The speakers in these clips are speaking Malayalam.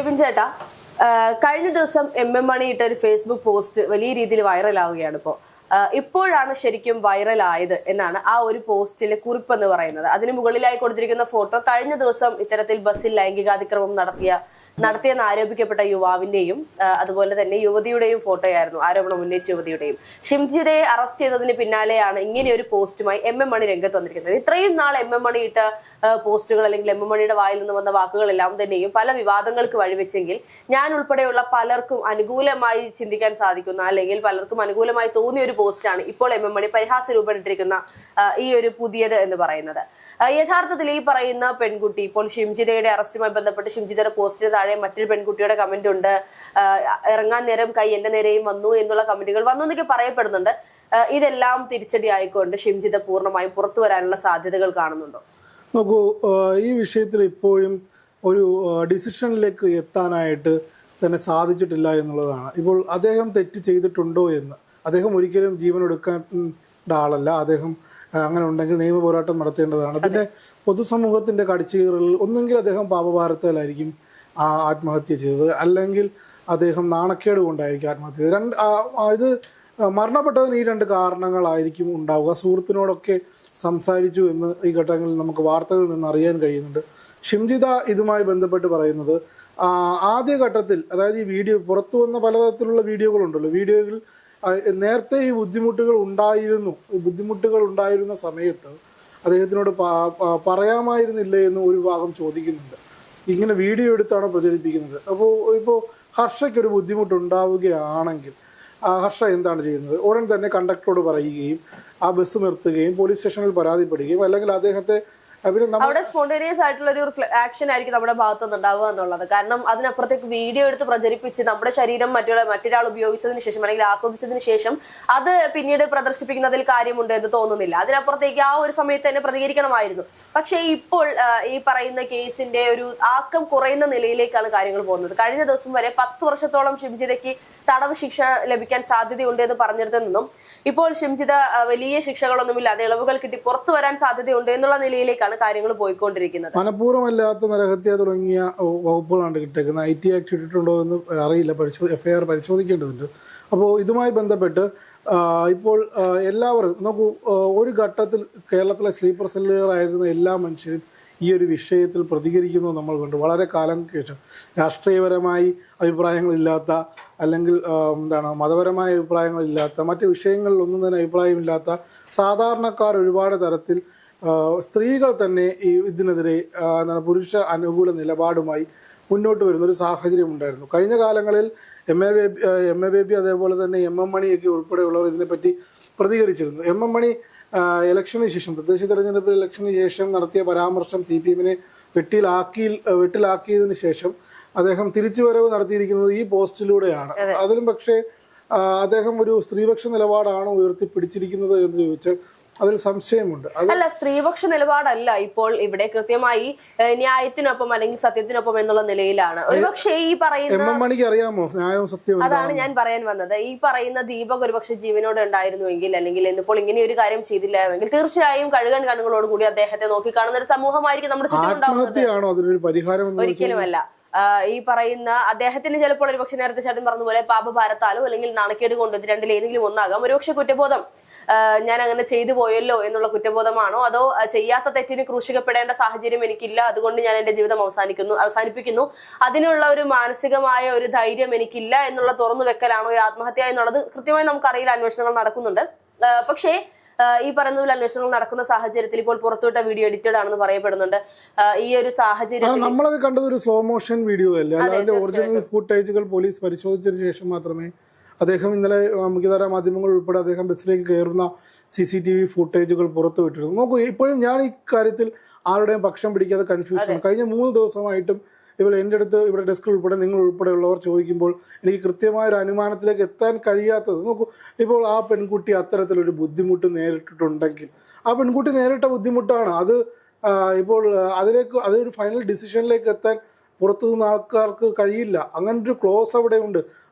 സ്റ്റീഫൻ ചേട്ടാ, കഴിഞ്ഞ ദിവസം മണി ഇട്ട ഒരു ഫേസ്ബുക്ക് പോസ്റ്റ് വലിയ രീതിയിൽ വൈറലാവുകയാണ് ഇപ്പോഴാണ് ശരിക്കും വൈറൽ ആയത് എന്നാണ് ആ ഒരു പോസ്റ്റിലെ കുറിപ്പെന്ന് പറയുന്നത്. അതിന് മുകളിലായി കൊടുത്തിരിക്കുന്ന ഫോട്ടോ കഴിഞ്ഞ ദിവസം ഇത്തരത്തിൽ ബസ്സിൽ ലൈംഗികാതിക്രമം നടത്തിയെന്ന് ആരോപിക്കപ്പെട്ട യുവാവിന്റെയും അതുപോലെ തന്നെ യുവതിയുടെയും ഫോട്ടോയായിരുന്നു, ആരോപണം ഉന്നയിച്ച യുവതിയുടെയും. ഷിംജിതയെ അറസ്റ്റ് ചെയ്തതിന് പിന്നാലെയാണ് ഇങ്ങനെ ഒരു പോസ്റ്റുമായി മണി രംഗത്ത് വന്നിരിക്കുന്നത്. ഇത്രയും നാൾ മണി ഇട്ട പോസ്റ്റുകൾ അല്ലെങ്കിൽ മണിയുടെ വായിൽ നിന്ന് വന്ന വാക്കുകളെല്ലാം തന്നെയും പല വിവാദങ്ങൾക്ക് വഴിവെച്ചെങ്കിൽ ഞാൻ ഉൾപ്പെടെയുള്ള പലർക്കും അനുകൂലമായി ചിന്തിക്കാൻ സാധിക്കുന്ന അല്ലെങ്കിൽ പലർക്കും അനുകൂലമായി തോന്നിയ ഒരു പോസ്റ്റാണ് ഇപ്പോൾ മണി പരിഹാസ രൂപപ്പെട്ടിരിക്കുന്ന ഈ ഒരു പുതിയത് എന്ന് പറയുന്നത്. യഥാർത്ഥത്തിൽ ഈ പറയുന്ന പെൺകുട്ടി ഇപ്പോൾ ഷിംജിതയുടെ അറസ്റ്റുമായി ബന്ധപ്പെട്ട് ഷിംജിതയുടെ പോസ്റ്റിന് താഴെ മറ്റൊരു പെൺകുട്ടിയുടെ കമന്റ് ഉണ്ട്. ഇറങ്ങാൻ നേരം കൈ എന്റെ നേരെയും വന്നു എന്നുള്ള കമന്റുകൾ വന്നു എന്നൊക്കെ പറയപ്പെടുന്നുണ്ട്. ഇതെല്ലാം തിരിച്ചടി ആയിക്കൊണ്ട് ഷിംജിത പൂർണ്ണമായും പുറത്തു വരാനുള്ള സാധ്യതകൾ കാണുന്നുണ്ടോ? നോക്കൂ, ഈ വിഷയത്തിൽ ഇപ്പോഴും ഒരു ഡിസിഷനിലേക്ക് എത്താനായിട്ട് തന്നെ സാധിച്ചിട്ടില്ല എന്നുള്ളതാണ്. ഇപ്പോൾ അദ്ദേഹം തെറ്റ് ചെയ്തിട്ടുണ്ടോ എന്ന്, അദ്ദേഹം ഒരിക്കലും ജീവൻ എടുക്കേണ്ട ആളല്ല. അദ്ദേഹം അങ്ങനെ ഉണ്ടെങ്കിൽ നിയമ പോരാട്ടം നടത്തേണ്ടതാണ്. പിന്നെ പൊതുസമൂഹത്തിൻ്റെ കടിച്ചുകീറൽ, ഒന്നെങ്കിൽ അദ്ദേഹം പാപഭാരത്താലായിരിക്കും ആത്മഹത്യ ചെയ്തത്, അല്ലെങ്കിൽ അദ്ദേഹം നാണക്കേട് കൊണ്ടായിരിക്കും ആത്മഹത്യ ചെയ്തത്. ഇത് മരണപ്പെട്ടതിന് ഈ രണ്ട് കാരണങ്ങളായിരിക്കും ഉണ്ടാവുക. സുഹൃത്തിനോടൊക്കെ സംസാരിച്ചു എന്ന് ഈ ഘട്ടങ്ങളിൽ നമുക്ക് വാർത്തകളിൽ നിന്ന് അറിയാൻ കഴിയുന്നുണ്ട്. ഷിംജിത ഇതുമായി ബന്ധപ്പെട്ട് പറയുന്നത് ആദ്യഘട്ടത്തിൽ, അതായത് ഈ വീഡിയോ പുറത്തു വന്ന പലതരത്തിലുള്ള വീഡിയോകളുണ്ടല്ലോ, വീഡിയോയിൽ നേരത്തെ ഈ ബുദ്ധിമുട്ടുകൾ ഉണ്ടായിരുന്ന സമയത്ത് അദ്ദേഹത്തിനോട് പറയാമായിരുന്നില്ലേ എന്ന് ഒരു ഭാഗം ചോദിക്കുന്നുണ്ട്. ഇങ്ങനെ വീഡിയോ എടുത്താണ് പ്രചരിപ്പിക്കുന്നത്. ഇപ്പോൾ ഹർഷയ്ക്കൊരു ബുദ്ധിമുട്ടുണ്ടാവുകയാണെങ്കിൽ ഹർഷ എന്താണ് ചെയ്യുന്നത്? ഉടൻ തന്നെ കണ്ടക്ടറോട് പറയുകയും ആ ബസ് നിർത്തുകയും പോലീസ് സ്റ്റേഷനിൽ പരാതിപ്പെടുകയും അല്ലെങ്കിൽ അദ്ദേഹത്തെ അവിടെ സ്പോണ്ടേനിയസ് ആയിട്ടുള്ള ഒരു ആക്ഷൻ ആയിരിക്കും നമ്മുടെ ഭാഗത്തുനിന്ന് ഉണ്ടാവുക എന്നുള്ളത്. കാരണം അതിനപ്പുറത്തേക്ക് വീഡിയോ എടുത്ത് പ്രചരിപ്പിച്ച് നമ്മുടെ ശരീരം മറ്റൊരാൾ ഉപയോഗിച്ചതിന് ശേഷം അല്ലെങ്കിൽ ആസ്വദിച്ചതിന് ശേഷം അത് പിന്നീട് പ്രദർശിപ്പിക്കുന്നതിൽ കാര്യമുണ്ട് എന്ന് തോന്നുന്നില്ല. അതിനപ്പുറത്തേക്ക് ആ ഒരു സമയത്ത് തന്നെ പ്രതികരിക്കണമായിരുന്നു. പക്ഷേ ഇപ്പോൾ ഈ പറയുന്ന കേസിന്റെ ഒരു ആക്കം കുറയുന്ന നിലയിലേക്കാണ് കാര്യങ്ങൾ പോകുന്നത്. കഴിഞ്ഞ ദിവസം വരെ 10 വർഷത്തോളം ഷിംജിതയ്ക്ക് തടവ് ശിക്ഷ ലഭിക്കാൻ സാധ്യതയുണ്ട് എന്ന് പറഞ്ഞിടത്തു നിന്നും ഇപ്പോൾ ഷിംജിത വലിയ ശിക്ഷകളൊന്നുമില്ലാതെ ഇളവുകൾ കിട്ടി പുറത്തു വരാൻ സാധ്യതയുണ്ട് എന്നുള്ള നിലയിലേക്കാണ് കാര്യങ്ങൾ പോയിക്കൊണ്ടിരിക്കുന്നത്. മനഃപൂർവ്വമല്ലാത്ത നരഹത്യ തുടങ്ങിയ വകുപ്പുകളാണ് കിട്ടേക്കുന്നത്. IT ആക്ട് ഇട്ടിട്ടുണ്ടോ എന്ന് അറിയില്ല, FIR പരിശോധിക്കേണ്ടതുണ്ട്. അപ്പോൾ ഇതുമായി ബന്ധപ്പെട്ട് ഇപ്പോൾ എല്ലാവരും നോക്കൂ, ഒരു ഘട്ടത്തിൽ കേരളത്തിലെ സ്ലീപ്പർ സെല്ലുകാരായിരുന്ന എല്ലാ മനുഷ്യരും ഈ ഒരു വിഷയത്തിൽ പ്രതികരിക്കുന്നത് നമ്മൾ കണ്ടു. വളരെ കാലങ്ങൾക്ക് ശേഷം രാഷ്ട്രീയപരമായി അഭിപ്രായങ്ങളില്ലാത്ത അല്ലെങ്കിൽ മതപരമായ അഭിപ്രായങ്ങളില്ലാത്ത മറ്റ് വിഷയങ്ങളിലൊന്നും തന്നെ അഭിപ്രായമില്ലാത്ത സാധാരണക്കാർ ഒരുപാട് തരത്തിൽ സ്ത്രീകൾ തന്നെ ഈ ഇതിനെതിരെ പുരുഷ അനുകൂല നിലപാടുമായി മുന്നോട്ട് വരുന്നൊരു സാഹചര്യം ഉണ്ടായിരുന്നു. കഴിഞ്ഞ കാലങ്ങളിൽ MA ബേബി അതേപോലെ തന്നെ മണിയൊക്കെ ഉൾപ്പെടെയുള്ളവർ ഇതിനെപ്പറ്റി പ്രതികരിച്ചിരുന്നു. മണി ഇലക്ഷന് ശേഷം, തദ്ദേശ തെരഞ്ഞെടുപ്പ് ഇലക്ഷന് ശേഷം നടത്തിയ പരാമർശം CPM-നെ വെട്ടിലാക്കിയതിന് ശേഷം അദ്ദേഹം തിരിച്ചുവരവ് നടത്തിയിരിക്കുന്നത് ഈ പോസ്റ്റിലൂടെയാണ്. അതിലും പക്ഷേ അദ്ദേഹം ഒരു സ്ത്രീപക്ഷ നിലപാടാണോ ഉയർത്തിപ്പിടിച്ചിരിക്കുന്നത് എന്ന് ചോദിച്ചാൽ അതിൽ സംശയമുണ്ട്. അല്ല, സ്ത്രീപക്ഷ നിലപാടല്ല ഇപ്പോൾ ഇവിടെ, കൃത്യമായി ന്യായത്തിനൊപ്പം അല്ലെങ്കിൽ സത്യത്തിനൊപ്പം എന്നുള്ള നിലയിലാണ്. ഒരുപക്ഷെ ഈ പറയുന്ന മണിക്ക് അറിയാമോ ന്യായവും സത്യവും? അതാണ് ഞാൻ പറയാൻ വന്നത്. ഈ പറയുന്ന ദീപക് ഒരുപക്ഷെ ജീവനോട് ഉണ്ടായിരുന്നുവെങ്കിൽ അല്ലെങ്കിൽ ഇന്നിപ്പോൾ ഇങ്ങനെ ഒരു കാര്യം ചെയ്തില്ലായിരുന്നെങ്കിൽ തീർച്ചയായും കഴുകൻ കണ്ണുകളോട് കൂടി അദ്ദേഹത്തെ നോക്കിക്കാണുന്ന ഒരു സമൂഹമായിരിക്കും നമ്മുടെ ചുറ്റുമുണ്ടാവുന്നത്. ഒരിക്കലുമല്ല. ഈ പറയുന്ന അദ്ദേഹത്തിന് ചിലപ്പോൾ ഒരു പക്ഷെ നേരത്തെ ചേട്ടൻ പറഞ്ഞതുപോലെ പാപഭാരത്താലോ അല്ലെങ്കിൽ നാണക്കേട് കൊണ്ടോ ഇത് രണ്ടിൽ ഏതെങ്കിലും ഒന്നാകാം. ഒരുപക്ഷെ കുറ്റബോധം, ഞാൻ അങ്ങനെ ചെയ്തു പോയല്ലോ എന്നുള്ള കുറ്റബോധമാണോ, അതോ ചെയ്യാത്ത തെറ്റിന് ക്രൂശിക്കപ്പെടേണ്ട സാഹചര്യം എനിക്കില്ല, അതുകൊണ്ട് ഞാൻ എന്റെ ജീവിതം അവസാനിപ്പിക്കുന്നു, അതിനുള്ള ഒരു മാനസികമായ ഒരു ധൈര്യം എനിക്കില്ല എന്നുള്ള തുറന്നു വെക്കലാണോ ഈ ആത്മഹത്യ എന്നുള്ളത് കൃത്യമായി നമുക്കറിയില്ല. അന്വേഷണങ്ങൾ നടക്കുന്നുണ്ട്. പക്ഷേ ഈ പറയുന്നതിൽ അന്വേഷണങ്ങൾ നടക്കുന്ന സാഹചര്യത്തിൽ ഇപ്പോൾ പുറത്തുവിട്ട വീഡിയോ എഡിറ്റഡ് ആണെന്ന് പറയപ്പെടുന്നുണ്ട്. ഈ ഒരു സാഹചര്യം നമ്മളൊക്കെ കണ്ടത് ഒരു സ്ലോ മോഷൻ വീഡിയോ അല്ല, അതിന്റെ ഒറിജിനൽ ഫുട്ടേജുകൾ പോലീസ് പരിശോധിച്ചതിന് ശേഷം മാത്രമേ അദ്ദേഹം ഇന്നലെ മുഖ്യധാര മാധ്യമങ്ങൾ ഉൾപ്പെടെ അദ്ദേഹം ബസ്സിലേക്ക് കയറുന്ന CCTV ഫുട്ടേജുകൾ പുറത്തുവിട്ടിരുന്നു. നോക്കൂ, ഇപ്പോഴും ഞാൻ ഈ കാര്യത്തിൽ ആരുടെയും പക്ഷം പിടിക്കാതെ കൺഫ്യൂഷൻ. കഴിഞ്ഞ 3 ദിവസമായിട്ടും എൻ്റെ അടുത്ത് ഇവിടെ ഡെസ്കിൽ ഉൾപ്പെടെ നിങ്ങൾ ഉൾപ്പെടെയുള്ളവർ ചോദിക്കുമ്പോൾ എനിക്ക് കൃത്യമായൊരു അനുമാനത്തിലേക്ക് എത്താൻ കഴിയാത്തത്. നോക്കൂ, ഇപ്പോൾ ആ പെൺകുട്ടി അത്തരത്തിലൊരു ബുദ്ധിമുട്ട് നേരിട്ടിട്ടുണ്ടെങ്കിൽ ആ പെൺകുട്ടി നേരിട്ട ബുദ്ധിമുട്ടാണ് അത്. ഇപ്പോൾ അതൊരു ഫൈനൽ ഡിസിഷനിലേക്ക് എത്താൻ പുറത്തുനിന്ന് ആൾക്കാർക്ക് കഴിയില്ല. അങ്ങനൊരു ക്ലോസ് അവിടെ ഉണ്ട്.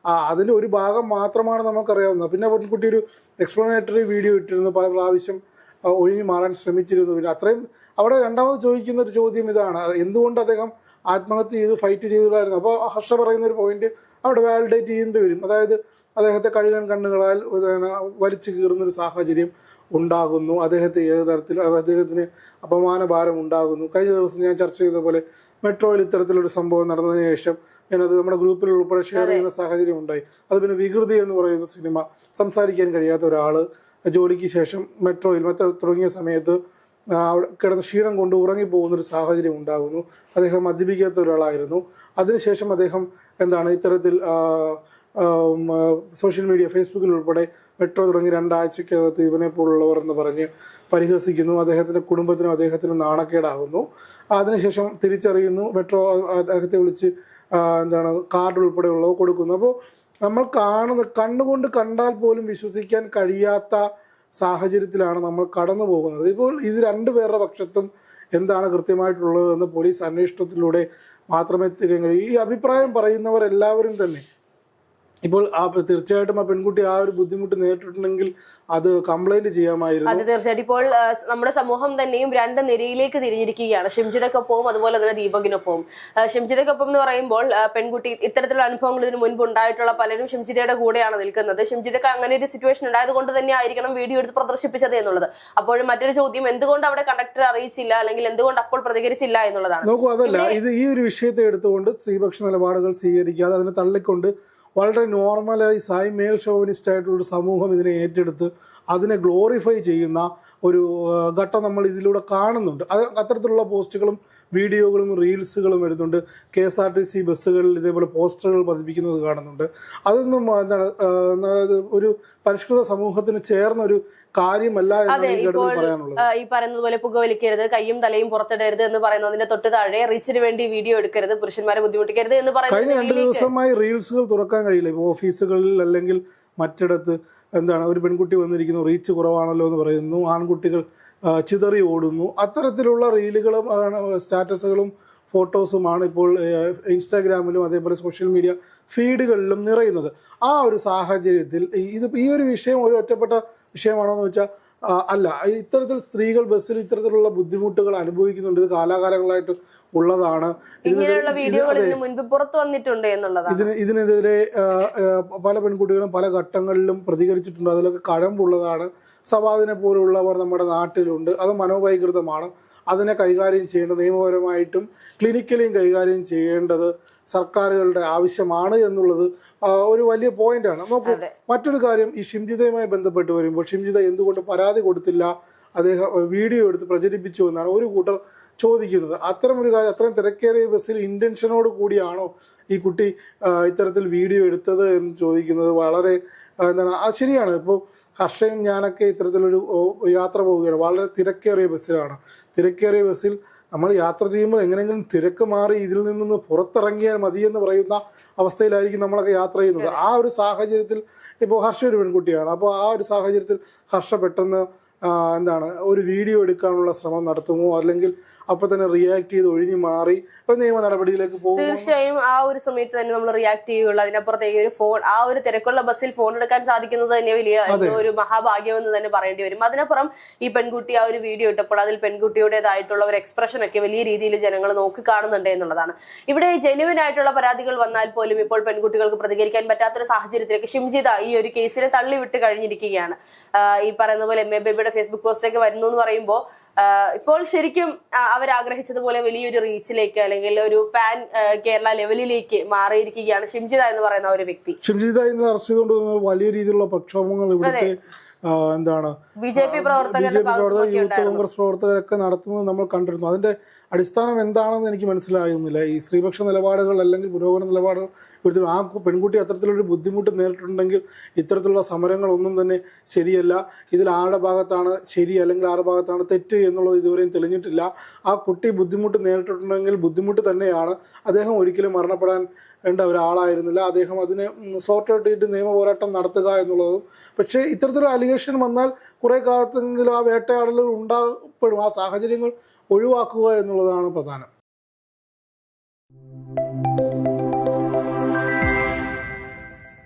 അതിൻ്റെ ഒരു ഭാഗം മാത്രമാണ് നമുക്കറിയാവുന്നത്. പിന്നെ പെൺകുട്ടി ഒരു എക്സ്പ്ലനേറ്ററി വീഡിയോ ഇട്ടിരുന്നു, പല പ്രാവശ്യം ഒഴിഞ്ഞു മാറാൻ ശ്രമിച്ചിരുന്നു. പിന്നെ അത്രയും അവിടെ രണ്ടാമത് ചോദിക്കുന്ന ഒരു ചോദ്യം ഇതാണ്, എന്തുകൊണ്ട് അദ്ദേഹം ആത്മഹത്യ ചെയ്ത് ഫൈറ്റ് ചെയ്തിട്ടായിരുന്നു. അപ്പോൾ ഹർഷ പറയുന്ന ഒരു പോയിന്റ് അവിടെ വാലിഡേറ്റ് ചെയ്യേണ്ടി വരും. അതായത് അദ്ദേഹത്തെ കഴുകൻ കണ്ണുകളാൽ വലിച്ചു കീറുന്നൊരു സാഹചര്യം ഉണ്ടാകുന്നു, അദ്ദേഹത്തെ ഏത് തരത്തിൽ അദ്ദേഹത്തിന് അപമാനഭാരം ഉണ്ടാകുന്നു. കഴിഞ്ഞ ദിവസം ഞാൻ ചർച്ച ചെയ്ത പോലെ മെട്രോയിൽ ഇത്തരത്തിലൊരു സംഭവം നടന്നതിന് ശേഷം ഞാനത് നമ്മുടെ ഗ്രൂപ്പിൽ ഉൾപ്പെടെ ഷെയർ ചെയ്യുന്ന സാഹചര്യം ഉണ്ടായി. അത് പിന്നെ വികൃതി എന്ന് പറയുന്ന സിനിമ, സംസാരിക്കാൻ കഴിയാത്ത ഒരാൾ ജോലിക്ക് ശേഷം മെട്രോയിൽ തുടങ്ങിയ സമയത്ത് അവിടെ കിടന്ന് ക്ഷീണം കൊണ്ട് ഉറങ്ങിപ്പോകുന്നൊരു സാഹചര്യം ഉണ്ടാകുന്നു. അദ്ദേഹം മദ്യപിക്കാത്ത ഒരാളായിരുന്നു. അതിനുശേഷം അദ്ദേഹം ഇത്തരത്തിൽ സോഷ്യൽ മീഡിയ, ഫേസ്ബുക്കിൽ ഉൾപ്പെടെ മെട്രോ തുടങ്ങി 2 ആഴ്ചക്കകത്ത് ഇവനെ പോലുള്ളവർ എന്ന് പറഞ്ഞ് പരിഹസിക്കുന്നു. അദ്ദേഹത്തിൻ്റെ കുടുംബത്തിനും അദ്ദേഹത്തിനും നാണക്കേടാകുന്നു. അതിനുശേഷം തിരിച്ചറിയുന്നു, മെട്രോ അദ്ദേഹത്തെ വിളിച്ച് കാർഡ് ഉൾപ്പെടെയുള്ളവ കൊടുക്കുന്നു. അപ്പോൾ നമ്മൾ കണ്ണുകൊണ്ട് കണ്ടാൽ പോലും വിശ്വസിക്കാൻ കഴിയാത്ത സാഹചര്യത്തിലാണ് നമ്മൾ കടന്നു പോകുന്നത്. ഇപ്പോൾ ഇത് 2 പേരുടെ പക്ഷത്തും എന്താണ് കൃത്യമായിട്ടുള്ളതെന്ന് പോലീസ് അന്വേഷണത്തിലൂടെ മാത്രമേ തിരിയാൻ കഴിയൂ. ഈ അഭിപ്രായം പറയുന്നവർ എല്ലാവരും തന്നെ ഇപ്പോൾ തീർച്ചയായിട്ടും ആ പെൺകുട്ടി ആ ഒരു ബുദ്ധിമുട്ട് നേരിട്ടിട്ടുണ്ടെങ്കിൽ അത് കംപ്ലൈന്റ് ചെയ്യാമായിരുന്നു. അത് തീർച്ചയായിട്ടും ഇപ്പോൾ നമ്മുടെ സമൂഹം തന്നെയും 2 നിരയിലേക്ക് തിരിഞ്ഞിരിക്കുകയാണ്, ഷിംജിതക്കൊപ്പവും അതുപോലെ തന്നെ ദീപകിനൊപ്പവും. ഷിംജിതക്കൊപ്പം എന്ന് പറയുമ്പോൾ പെൺകുട്ടി ഇത്തരത്തിലുള്ള അനുഭവങ്ങൾ ഇതിന് മുൻപ് ഉണ്ടായിട്ടുള്ള പലരും ഷിംജിതയുടെ കൂടെയാണ് നിൽക്കുന്നത്. ഷിംജിതക്ക് അങ്ങനെ ഒരു സിറ്റുവേഷൻ ഉണ്ടായത് കൊണ്ട് തന്നെ ആയിരിക്കണം വീഡിയോ എടുത്ത് പ്രദർശിപ്പിച്ചത് എന്നുള്ളത്. അപ്പോഴും മറ്റൊരു ചോദ്യം, എന്തുകൊണ്ട് അവിടെ കണ്ടക്ടർ അറിയിച്ചില്ല, അല്ലെങ്കിൽ എന്തുകൊണ്ട് അപ്പോൾ പ്രതികരിച്ചില്ല എന്നുള്ളതാണ്. നോക്കൂ, അതല്ല, ഈ ഒരു വിഷയത്തെ എടുത്തുകൊണ്ട് സ്ത്രീപക്ഷ നിലപാടുകൾ സ്വീകരിക്കാതെ അതിനെ തള്ളിക്കൊണ്ട് വളരെ നോർമലൈസ് ആയി മെയിൽ ഷോവിനിസ്റ്റ് ആയിട്ടുള്ളൊരു സമൂഹം ഇതിനെ ഏറ്റെടുത്ത് അതിനെ ഗ്ലോറിഫൈ ചെയ്യുന്ന ഒരു ഘട്ടം നമ്മൾ ഇതിലൂടെ കാണുന്നുണ്ട്. അത്തരത്തിലുള്ള പോസ്റ്റുകളും വീഡിയോകളും റീൽസുകളും വരുന്നുണ്ട്. KSRTC ബസ്സുകളിൽ ഇതേപോലെ പോസ്റ്ററുകൾ പതിപ്പിക്കുന്നത് കാണുന്നുണ്ട്. അതൊന്നും ഒരു പരിഷ്കൃത സമൂഹത്തിന് ചേർന്നൊരു കാര്യമല്ല എന്നാണ് ഈ ഘട്ടത്തിൽ പറയാനുള്ളത്. ഈ പറയുന്നത് പോലെ പുകവലിക്കരുത്, കയ്യും തലയും പുറത്തിടരുത് എന്ന് പറയുന്നതിന്റെ തൊട്ട് താഴെ റിച്ചിന് വേണ്ടി വീഡിയോ എടുക്കരുത്, പുരുഷന്മാരെ ബുദ്ധിമുട്ടിക്കരുത് എന്ന് പറയുന്നത്. കഴിഞ്ഞ 2 ദിവസമായി റീൽസുകൾ തുറക്കാൻ കഴിയില്ല. ഇപ്പോൾ ഓഫീസുകളിൽ അല്ലെങ്കിൽ മറ്റിടത്ത് ഒരു പെൺകുട്ടി വന്നിരിക്കുന്നു, റീച്ച് കുറവാണല്ലോ എന്ന് പറയുന്നു, ആൺകുട്ടികൾ ചിതറി ഓടുന്നു. അത്തരത്തിലുള്ള റീലുകളും സ്റ്റാറ്റസുകളും ഫോട്ടോസുമാണ് ഇപ്പോൾ ഇൻസ്റ്റാഗ്രാമിലും അതേപോലെ സോഷ്യൽ മീഡിയ ഫീഡുകളിലും നിറയുന്നത്. ആ ഒരു സാഹചര്യത്തിൽ ഈ ഒരു വിഷയം ഒരു ഒറ്റപ്പെട്ട വിഷയമാണോ എന്ന് വെച്ചാൽ അല്ല. ഇത്തരത്തിൽ സ്ത്രീകൾ ബസ്സിൽ ഇത്തരത്തിലുള്ള ബുദ്ധിമുട്ടുകൾ അനുഭവിക്കുന്നുണ്ട്. ഇത് കാലാകാലങ്ങളായിട്ട് ഉള്ളതാണ്. ഇതിനെതിരെ പല പെൺകുട്ടികളും പല ഘട്ടങ്ങളിലും പ്രതികരിച്ചിട്ടുണ്ട്. അതിലൊക്കെ കഴമ്പുള്ളതാണ്. സവാദിനെ പോലുള്ളവർ നമ്മുടെ നാട്ടിലുണ്ട്. അത് മനോവൈകൃതമാണ്. അതിനെ കൈകാര്യം ചെയ്യേണ്ടത് നിയമപരമായിട്ടും ക്ലിനിക്കലിയും കൈകാര്യം ചെയ്യേണ്ടത് സർക്കാരുകളുടെ ആവശ്യമാണ് എന്നുള്ളത് ഒരു വലിയ പോയിന്റാണ്. നോക്കൂ, മറ്റൊരു കാര്യം, ഈ ഷിംജിതയുമായി ബന്ധപ്പെട്ട് വരുമ്പോൾ ഷിംജിത എന്തുകൊണ്ട് പരാതി കൊടുത്തില്ല, അദ്ദേഹം വീഡിയോ എടുത്ത് പ്രചരിപ്പിച്ചു എന്നാണ് ഒരു കൂട്ടർ ചോദിക്കുന്നത്. അത്തരമൊരു കാര്യം, അത്രയും തിരക്കേറിയ ബസ്സിൽ ഇന്റൻഷനോട് കൂടിയാണോ ഈ കുട്ടി ഇത്തരത്തിൽ വീഡിയോ എടുത്തത് എന്ന് ചോദിക്കുന്നത് വളരെ അത് ശരിയാണ്. ഇപ്പോൾ ഹർഷയും ഞാനൊക്കെ ഇത്തരത്തിലൊരു യാത്ര പോവുകയാണ്, വളരെ തിരക്കേറിയ ബസ്സിലാണ്. തിരക്കേറിയ ബസ്സിൽ നമ്മൾ യാത്ര ചെയ്യുമ്പോൾ എങ്ങനെയെങ്കിലും തിരക്ക് മാറി ഇതിൽ നിന്ന് പുറത്തിറങ്ങിയാൽ മതിയെന്ന് പറയുന്ന അവസ്ഥയിലായിരിക്കും നമ്മളൊക്കെ യാത്ര ചെയ്യുന്നത്. ആ ഒരു സാഹചര്യത്തിൽ ഇപ്പോൾ ഹർഷ ഒരു പെൺകുട്ടിയാണ്. അപ്പോൾ ആ ഒരു സാഹചര്യത്തിൽ ഹർഷ പെട്ടെന്ന് ഒരു വീഡിയോ എടുക്കാനുള്ള ശ്രമം നടത്തുമോ, അല്ലെങ്കിൽ അപ്പോൾ തന്നെ റിയാക്ട് ചെയ്ത് ഒഴിഞ്ഞു മാറി നിയമ നടപടിയിലേക്ക് പോകും? തീർച്ചയായും ആ ഒരു സമയത്ത് തന്നെ നമ്മൾ റിയാക്ട് ചെയ്യുള്ളൂ. അതിനപ്പുറത്തേക്ക് ഒരു ഫോൺ, ആ ഒരു തിരക്കുള്ള ബസ്സിൽ ഫോൺ എടുക്കാൻ സാധിക്കുന്നത് തന്നെ വലിയ ഒരു മഹാഭാഗ്യം എന്ന് തന്നെ പറയേണ്ടി വരും. അതിനപ്പുറം ഈ പെൺകുട്ടി ആ ഒരു വീഡിയോ ഇട്ടപ്പോൾ അതിൽ പെൺകുട്ടിയുടേതായിട്ടുള്ള ഒരു എക്സ്പ്രഷൻ ഒക്കെ വലിയ രീതിയിൽ ജനങ്ങൾ നോക്കി കാണുന്നുണ്ട് എന്നുള്ളതാണ്. ഇവിടെ ജെന്യുവൻ ആയിട്ടുള്ള പരാതികൾ വന്നാൽ പോലും ഇപ്പോൾ പെൺകുട്ടികൾക്ക് പ്രതികരിക്കാൻ പറ്റാത്തൊരു സാഹചര്യത്തിലേക്ക് ഷിംജിത ഈ ഒരു കേസിനെ തള്ളിവിട്ട് കഴിഞ്ഞിരിക്കുകയാണ്. ഈ പറയുന്ന പോലെ MA ബേബിയുടെ ഫേസ്ബുക്ക് പോസ്റ്റൊക്കെ വരുന്നു എന്ന് പറയുമ്പോൾ ഇപ്പോൾ ശരിക്കും അവരാഗ്രഹിച്ചതുപോലെ വലിയൊരു റീച്ചിലേക്ക് അല്ലെങ്കിൽ ഒരു പാൻ കേരള ലെവലിലേക്ക് മാറിയിരിക്കുകയാണ് ഷിംജിത എന്ന് പറയുന്ന ഒരു വ്യക്തി. ഷിംജിത ഇന്ന് അറസ്റ്റ് ചെയ്തുകൊണ്ട് വലിയ രീതിയിലുള്ള പ്രക്ഷോഭങ്ങൾ ഇവിടുത്തെ BJP പ്രവർത്തകർ, യൂത്ത് കോൺഗ്രസ് പ്രവർത്തകരൊക്കെ നടത്തുന്നത് നമ്മൾ കണ്ടിരുന്നു. അതിന്റെ അടിസ്ഥാനം എന്താണെന്ന് എനിക്ക് മനസ്സിലാകുന്നില്ല. ഈ സ്ത്രീപക്ഷ നിലപാടുകൾ അല്ലെങ്കിൽ പുരോഗമന നിലപാടുകൾ എടുത്തു. ആ പെൺകുട്ടി അത്തരത്തിലൊരു ബുദ്ധിമുട്ട് നേരിട്ടിട്ടുണ്ടെങ്കിൽ ഇത്തരത്തിലുള്ള സമരങ്ങളൊന്നും തന്നെ ശരിയല്ല. ഇതിൽ ആരുടെ ഭാഗത്താണ് ശരി അല്ലെങ്കിൽ ആരുടെ ഭാഗത്താണ് തെറ്റ് എന്നുള്ളത് ഇതുവരെയും തെളിഞ്ഞിട്ടില്ല. ആ കുട്ടി ബുദ്ധിമുട്ട് നേരിട്ടിട്ടുണ്ടെങ്കിൽ ബുദ്ധിമുട്ട് തന്നെയാണ്. അദ്ദേഹം ഒരിക്കലും മരണപ്പെടാൻ വേണ്ട ഒരാളായിരുന്നില്ല. അദ്ദേഹം അതിനെ സോർട്ട് ഔട്ട് ചെയ്തിട്ട് നിയമ പോരാട്ടം നടത്തുക എന്നുള്ളതും. പക്ഷേ ഇത്തരത്തിലൊരു അലിഗേഷൻ വന്നാൽ കുറേ കാലത്തെങ്കിലും ആ വേട്ടയാടലുകൾ ഉണ്ടാകപ്പെടും. ആ സാഹചര്യങ്ങൾ ഒഴിവാക്കുക എന്നുള്ളതാണ് പ്രധാനം.